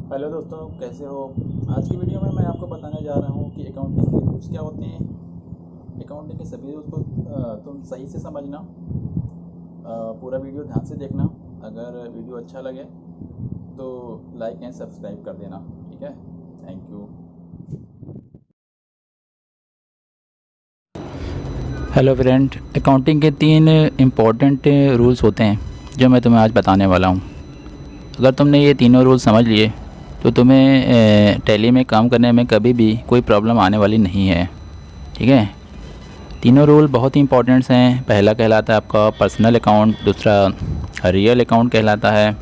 Hello दोस्तों, कैसे हो। आज की वीडियो में मैं आपको बताने जा रहा हूँ कि अकाउंटिंग के रूल्स क्या होते हैं। अकाउंटिंग के सभी रूल्स को तुम सही से समझना। पूरा वीडियो ध्यान से देखना। अगर वीडियो अच्छा लगे तो लाइक एंड सब्सक्राइब कर देना। ठीक है, thank you. Hello friend, accounting के 3 इम्पॉर्टेंट रूल्स होते हैं जो मैं तुम्हें आज बताने वाला हूँ। अगर तुमने ये तीनों रूल्स समझ लिए तो तुम्हें टैली में काम करने में कभी भी कोई प्रॉब्लम आने वाली नहीं है। ठीक है, तीनों रूल बहुत ही इंपॉर्टेंट्स हैं। पहला कहलाता है आपका पर्सनल अकाउंट, दूसरा रियल अकाउंट कहलाता है,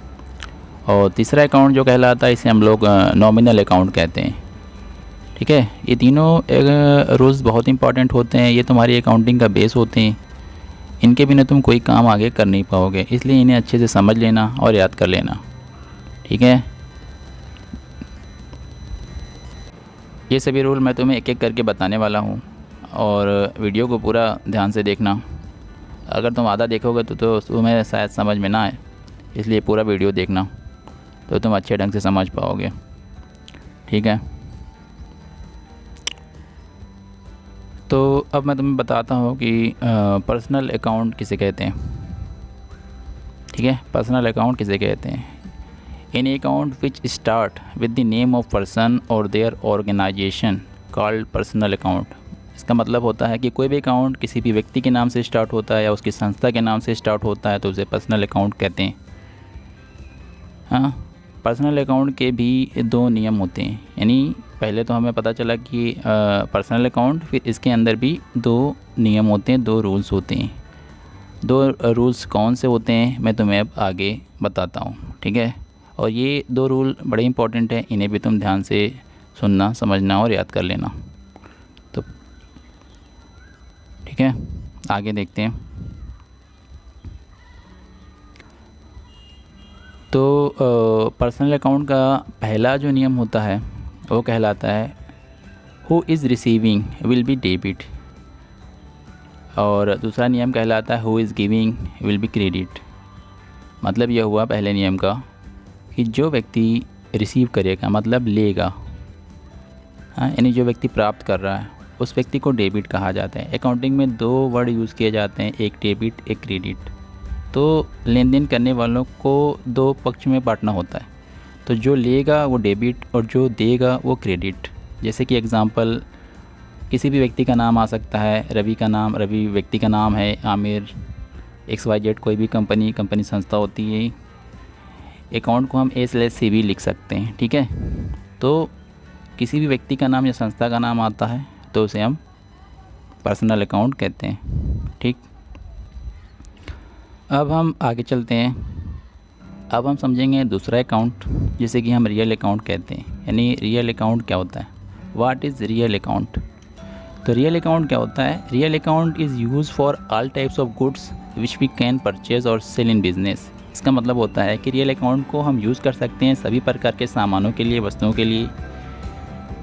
और तीसरा अकाउंट जो कहलाता है इसे हम लोग नॉमिनल अकाउंट कहते हैं। ठीक है, ये तीनों रूल्स बहुत इंपॉर्टेंट होते हैं। ये तुम्हारी अकाउंटिंग का बेस होते हैं। इनके बिना तुम कोई काम आगे कर नहीं पाओगे, इसलिए इन्हें अच्छे से समझ लेना और याद कर लेना। ठीक है, ये सभी रूल मैं तुम्हें एक एक करके बताने वाला हूँ और वीडियो को पूरा ध्यान से देखना। अगर तुम आधा देखोगे तो तुम्हें शायद समझ में ना आए, इसलिए पूरा वीडियो देखना तो तुम अच्छे ढंग से समझ पाओगे। ठीक है, तो अब मैं तुम्हें बताता हूँ कि पर्सनल अकाउंट किसे कहते हैं। ठीक है, पर्सनल अकाउंट किसे कहते हैं। Any account which start with the name of person और their organisation called personal account. इसका मतलब होता है कि कोई भी अकाउंट किसी भी व्यक्ति के नाम से स्टार्ट होता है या उसकी संस्था के नाम से स्टार्ट होता है तो उसे पर्सनल अकाउंट कहते हैं। हाँ, पर्सनल अकाउंट के भी 2 नियम होते हैं। यानी पहले तो हमें पता चला कि पर्सनल अकाउंट, फिर इसके अंदर भी 2 नियम होते हैं, 2 रूल्स होते हैं। 2 रूल्स कौन से होते हैं मैं तुम्हें अब आगे बताता हूँ। ठीक है, और ये 2 रूल बड़े इंपॉर्टेंट हैं, इन्हें भी तुम ध्यान से सुनना, समझना और याद कर लेना। तो ठीक है, आगे देखते हैं। तो पर्सनल अकाउंट का पहला जो नियम होता है वो कहलाता है who is receiving will be debit, और दूसरा नियम कहलाता है who is giving will be credit. मतलब यह हुआ पहले नियम का कि जो व्यक्ति रिसीव करेगा मतलब लेगा, हाँ, यानी जो व्यक्ति प्राप्त कर रहा है उस व्यक्ति को डेबिट कहा जाता है। अकाउंटिंग में 2 वर्ड यूज़ किए जाते हैं, एक डेबिट एक क्रेडिट। तो लेन देन करने वालों को 2 पक्ष में बांटना होता है। तो जो लेगा वो डेबिट और जो देगा वो क्रेडिट। जैसे कि एग्ज़ाम्पल, किसी भी व्यक्ति का नाम आ सकता है। रवि व्यक्ति का नाम है, आमिर XYZ कोई भी कंपनी संस्था होती है। अकाउंट को हम A/CB लिख सकते हैं। ठीक है, तो किसी भी व्यक्ति का नाम या संस्था का नाम आता है तो उसे हम पर्सनल अकाउंट कहते हैं। ठीक, अब हम आगे चलते हैं। अब हम समझेंगे दूसरा अकाउंट जिसे कि हम रियल अकाउंट कहते हैं। यानी रियल अकाउंट क्या होता है, व्हाट इज़ रियल अकाउंट। तो रियल अकाउंट क्या होता है, real account is use for all types of goods which we can purchase और सेल इन बिजनेस। इसका मतलब होता है कि रियल अकाउंट को हम यूज़ कर सकते हैं सभी प्रकार के सामानों के लिए, वस्तुओं के लिए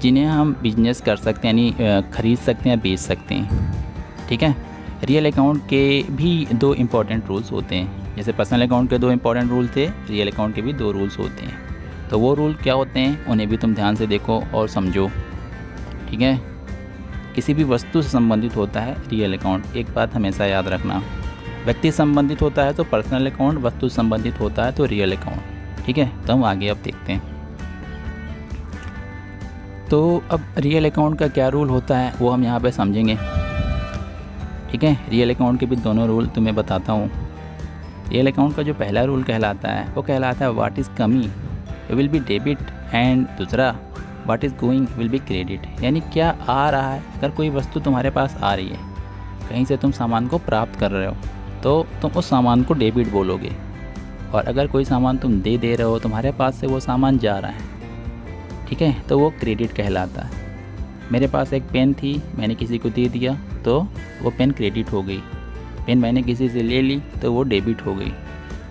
जिन्हें हम बिजनेस कर सकते हैं, यानी ख़रीद सकते हैं, बेच सकते हैं। ठीक है, रियल अकाउंट के भी 2 इम्पॉर्टेंट रूल्स होते हैं। जैसे पर्सनल अकाउंट के 2 इम्पॉर्टेंट रूल थे, रियल अकाउंट के भी 2 रूल्स होते हैं। तो वो रूल क्या होते हैं उन्हें भी तुम ध्यान से देखो और समझो। ठीक है, किसी भी वस्तु से संबंधित होता है रियल अकाउंट। एक बात हमेशा याद रखना, व्यक्ति संबंधित होता है तो पर्सनल अकाउंट, वस्तु संबंधित होता है तो रियल अकाउंट। ठीक है, तो हम आगे अब देखते हैं। तो अब रियल अकाउंट का क्या रूल होता है वो हम यहाँ पे समझेंगे। ठीक है, रियल अकाउंट के भी दोनों रूल तुम्हें बताता हूँ। रियल अकाउंट का जो पहला रूल कहलाता है वो कहलाता है what is coming will be debit, and दूसरा what is going will be credit. यानी क्या आ रहा है, अगर कोई वस्तु तुम्हारे पास आ रही है, कहीं से तुम सामान को प्राप्त कर रहे हो तो तुम उस सामान को डेबिट बोलोगे, और अगर कोई सामान तुम दे रहे हो, तुम्हारे पास से वो सामान जा रहा है, ठीक है, तो वो क्रेडिट कहलाता है। मेरे पास एक पेन थी, मैंने किसी को दे दिया तो वो पेन क्रेडिट हो गई। पेन मैंने किसी से ले ली तो वो डेबिट हो गई।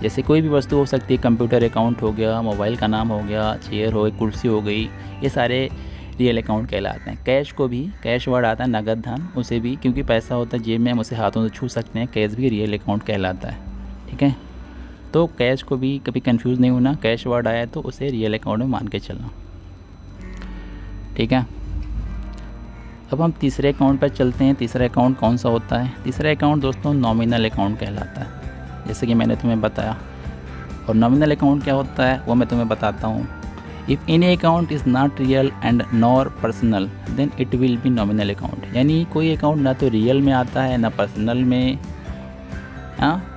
जैसे कोई भी वस्तु हो सकती है, कंप्यूटर अकाउंट हो गया, मोबाइल का नाम हो गया, चेयर हो गई, कुर्सी हो गई, ये सारे रियल अकाउंट कहलाते हैं। कैश को भी, कैश वर्ड आता है नगद धन, उसे भी, क्योंकि पैसा होता है जेब में, हम उसे हाथों से छू सकते हैं, कैश भी रियल अकाउंट कहलाता है। ठीक है, तो कैश को भी कभी कंफ्यूज नहीं होना, कैश वर्ड आया तो उसे रियल अकाउंट में मान के चलना, ठीक है। अब हम तीसरे अकाउंट पर चलते हैं। तीसरा अकाउंट कौन सा होता है? तीसरा अकाउंट दोस्तों नॉमिनल अकाउंट कहलाता है, जैसे कि मैंने तुम्हें बताया। और नॉमिनल अकाउंट क्या होता है वो मैं तुम्हें बताता हूँ। If any account is not real and nor personal then it will be nominal account. यानी कोई अकाउंट ना तो रियल में आता है ना पर्सनल में, हाँ,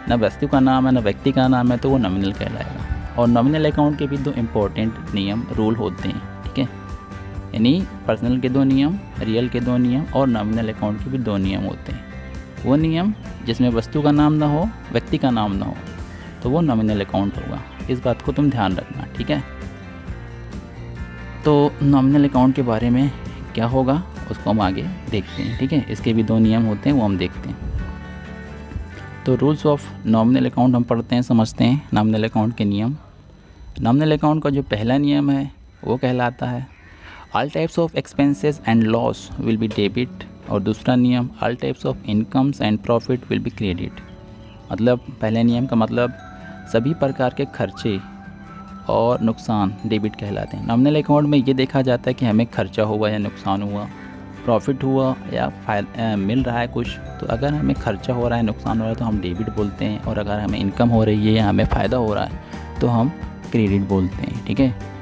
ना वस्तु का नाम है ना व्यक्ति का नाम है, तो वो नॉमिनल कहलाएगा। और नॉमिनल अकाउंट के भी दो इम्पोर्टेंट नियम रूल होते हैं, ठीक है। यानी पर्सनल के 2 नियम, रियल के 2 नियम और नॉमिनल अकाउंट के भी 2 नियम होते हैं। वो नियम जिसमें वस्तु का नाम ना हो, व्यक्ति का नाम ना हो, तो वो नॉमिनल अकाउंट होगा। इस बात को तुम ध्यान रखना, ठीक है। तो नॉमिनल अकाउंट के बारे में क्या होगा उसको हम आगे देखते हैं, ठीक है। इसके भी 2 नियम होते हैं, वो हम देखते हैं। तो रूल्स ऑफ नॉमिनल अकाउंट हम पढ़ते हैं, समझते हैं नॉमिनल अकाउंट के नियम। नॉमिनल अकाउंट का जो पहला नियम है वो कहलाता है all types of expenses and loss will be debit. और दूसरा नियम all types of incomes and profit will be credit. मतलब पहले नियम का मतलब सभी प्रकार के खर्चे और नुकसान डेबिट कहलाते हैं। नॉमिनल अकाउंट में ये देखा जाता है कि हमें खर्चा हुआ या नुकसान हुआ, प्रॉफिट हुआ या मिल रहा है कुछ। तो अगर हमें खर्चा हो रहा है, नुकसान हो रहा है तो हम डेबिट बोलते हैं, और अगर हमें इनकम हो रही है या हमें फ़ायदा हो रहा है तो हम क्रेडिट बोलते हैं, ठीक है।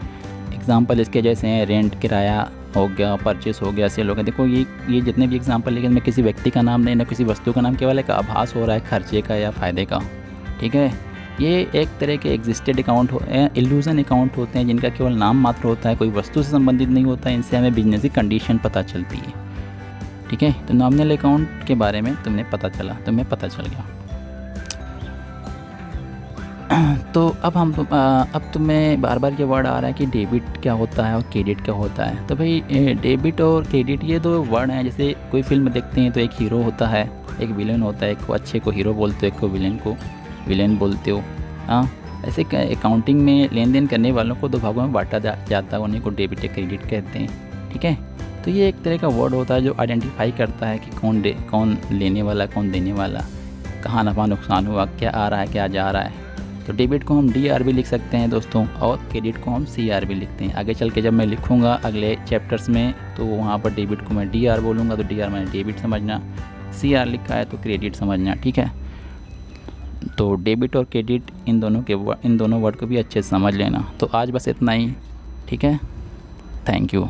एग्जाम्पल इसके जैसे हैं रेंट, किराया हो गया, परचेस हो गया, सेल हो गया। देखो ये जितने भी एग्जाम्पल, लेकिन मैं किसी व्यक्ति का नाम नहीं, ना किसी वस्तु का नाम, केवल एक आभास हो रहा है खर्चे का या फ़ायदे का, ठीक है। ये एक तरह के एग्जिस्टेड अकाउंट इल्यूजन अकाउंट होते हैं जिनका केवल नाम मात्र होता है, कोई वस्तु से संबंधित नहीं होता है। इनसे हमें बिजनेस की कंडीशन पता चलती है, ठीक है। तो नॉमिनल अकाउंट के बारे में तुम्हें पता चला, तुम्हें पता चल गया। तो अब तुम्हें बार बार ये वर्ड आ रहा है कि डेबिट क्या होता है और क्रेडिट क्या होता है। तो भाई डेबिट और क्रेडिट ये 2 वर्ड हैं। जैसे कोई फिल्म देखते हैं तो एक हीरो होता है, एक विलन होता है। एक को अच्छे को हीरो बोलते हो, एक को विलेन बोलते हो, हाँ। ऐसे अकाउंटिंग में लेन देन करने वालों को 2 भागों में बांटा जाता है, उन्हीं को डेबिट या क्रेडिट कहते हैं, ठीक है। तो ये एक तरह का वर्ड होता है जो आइडेंटिफाई करता है कि कौन लेने वाला, कौन देने वाला, कहाँ नफ़ा नुकसान हुआ, क्या आ रहा है, क्या जा रहा है। तो डेबिट को हम DR भी लिख सकते हैं दोस्तों, और क्रेडिट को हम CR भी लिखते हैं। आगे चल के जब मैं लिखूँगा अगले चैप्टर्स में तो वहाँ पर डेबिट को मैं DR बोलूँगा, तो DR मैंने डेबिट समझना, CR लिखा है तो क्रेडिट समझना, ठीक है। तो डेबिट और क्रेडिट इन दोनों वर्ड को भी अच्छे से समझ लेना। तो आज बस इतना ही, ठीक है। Thank you.